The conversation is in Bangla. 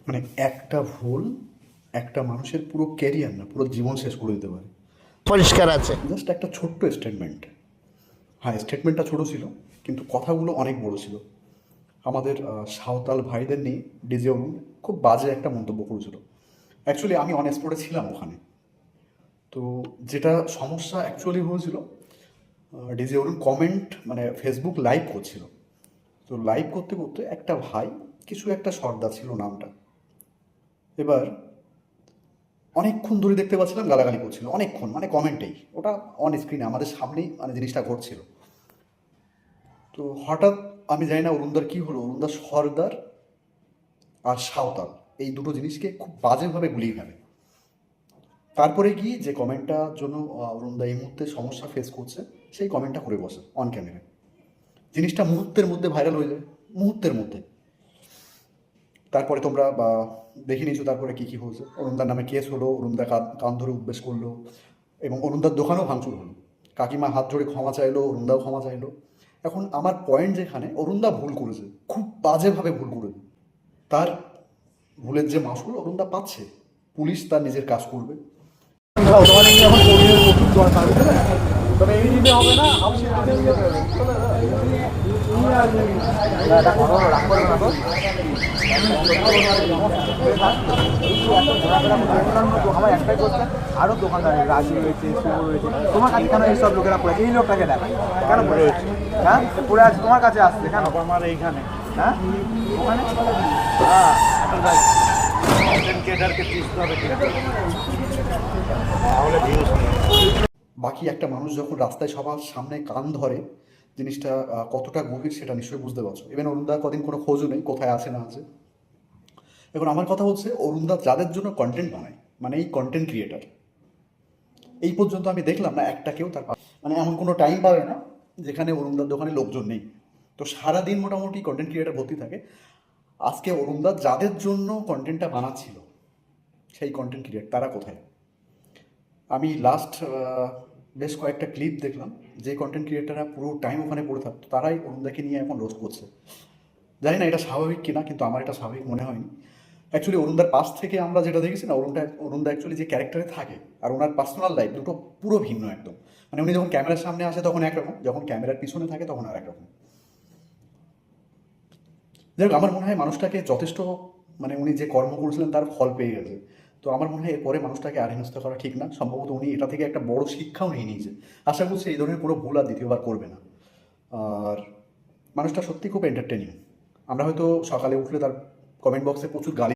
মানে একটা ভুল একটা মানুষের পুরো ক্যারিয়ার না, পুরো জীবন শেষ করে দিতে পারে। পরিষ্কার আছে। জাস্ট একটা ছোট্ট স্টেটমেন্ট। হ্যাঁ, স্টেটমেন্টটা ছোট ছিল কিন্তু কথাগুলো অনেক বড় ছিল। আমাদের সাঁওতাল ভাইদের নিয়ে ডিজে অরুণ খুব বাজে একটা মন্তব্য করেছিল। অ্যাকচুয়ালি আমি অন স্পটে ছিলাম ওখানে। তো যেটা সমস্যা অ্যাকচুয়ালি হয়েছিল, ডিজে অরুণ কমেন্ট মানে ফেসবুক লাইভ করছিল। তো লাইভ করতে করতে একটা ভাই, কিছু একটা সর্দার ছিল নামটা, এবার অনেকক্ষণ ধরে দেখতে পাচ্ছিলাম গালাগালি করছিল অনেকক্ষণ, মানে কমেন্টেই, ওটা অন স্ক্রিনে আমাদের সামনেই মানে জিনিসটা ঘটছিল। তো হঠাৎ আমি জানি না অরুণদার কী হলো, অরুণদার সর্দার আর সাঁওতাল এই দুটো জিনিসকে খুব বাজেভাবে গুলিয়ে ফেলে। তারপরে গিয়ে যে কমেন্টটার জন্য অরুণদা এই মুহূর্তে সমস্যা ফেস করছে, সেই কমেন্টটা করে বসে অন ক্যামেরায়। জিনিসটা মুহূর্তের মধ্যে ভাইরাল হয়ে যায়, মুহূর্তের মধ্যে। তারপরে তোমরা দেখে নিয়েছো তারপরে কী কী হয়েছে। অরুণদার নামে কেস হলো, অরুণদা কান ধরে উপবেশ করলো, এবং অরুণদার দোকানও ভাঙচুর হলো। কাকিমা হাত ধরে ক্ষমা চাইলো, অরুণদাও ক্ষমা চাইলো। এখন আমার পয়েন্ট যেখানে, অরুণদা ভুল করেছে, খুব বাজেভাবে ভুল করেছে। তার ভুলের যে মাসুল অরুণদা পাচ্ছে, পুলিশ তার নিজের কাজ করবে। তোমার এই এখন কর্মীদের প্রচুর দরকার, বুঝলে? তবে এই দিনে হবে না, আমি সেটা নিয়ে যেতে হবে। আমার একটাই কোশ্চেন, আরো দোকানদার রাজি রয়েছে, শুভ রয়েছে, তোমার কাছে কেন এইসব লোকেরা পড়ে? এই লোকটাকে দেখা কেন পড়ে রয়েছে? হ্যাঁ, পড়ে আছে তোমার কাছে আসছে কেন? আমার এইখানে, হ্যাঁ ওখানে, হ্যাঁ বাকি একটা মানুষ যখন রাস্তায় সবার সামনে কান ধরে, জিনিসটা কতটা গভীর সেটা নিশ্চয়ই বুঝতে পারছো। ইভেন অরুণদা কদিন কোনো খোঁজও নেই, কোথায় আছে না আছে। এখন আমার কথা হচ্ছে, অরুণদা যাদের জন্য কন্টেন্ট বানায়, মানে এই কন্টেন্ট ক্রিয়েটার, এই পর্যন্ত আমি দেখলাম না একটা কেউ তার মানে এমন কোনো টাইম পাবে না যেখানে অরুণদার দোকানে লোকজন নেই। তো সারাদিন মোটামুটি কন্টেন্ট ক্রিয়েটার ভর্তি থাকে। আজকে অরুণদা যাদের জন্য কন্টেন্টটা বানাচ্ছিল, সেই কন্টেন্ট ক্রিয়েটার তারা কোথায়? আমি লাস্ট বেশ কয়েকটা ক্লিপ দেখলাম, যে কন্টেন্ট ক্রিয়েটাররা পুরো টাইম ওখানে পড়ে থাকতো, তারাই অরুণদাকে নিয়ে এখন রোস্ট করছে। জানি না এটা স্বাভাবিক কিনা, কিন্তু আমার এটা স্বাভাবিক মনে হয়নি। অ্যাকচুয়ালি অরুণদার পাশ থেকে আমরা যেটা দেখেছি না, অরুণদা অ্যাকচুয়ালি যে ক্যারেক্টারে থাকে আর ওনার পার্সোনাল লাইফ দুটো পুরো ভিন্ন একদম। মানে উনি যখন ক্যামেরার সামনে আসে তখন একরকম, যখন ক্যামেরার পিছনে থাকে তখন আর একরকম। যাই হোক, আমার মনে হয় মানুষটাকে যথেষ্ট, মানে উনি যে কর্ম করেছিলেন তার ফল পেয়ে গেছে। তো আমার মনে হয় এরপরে মানুষটাকে আর হেনস্থা করা ঠিক না। সম্ভবত উনি এটা থেকে একটা বড় শিক্ষাও নিয়ে নিয়েছে। আশা করছি এই ধরনের কোনো ভুল আর দ্বিতীয়বার করবে না। আর মানুষটা সত্যি খুব এন্টারটেনিং। আমরা হয়তো সকালে উঠলে তার কমেন্ট বক্সে প্রচুর গালি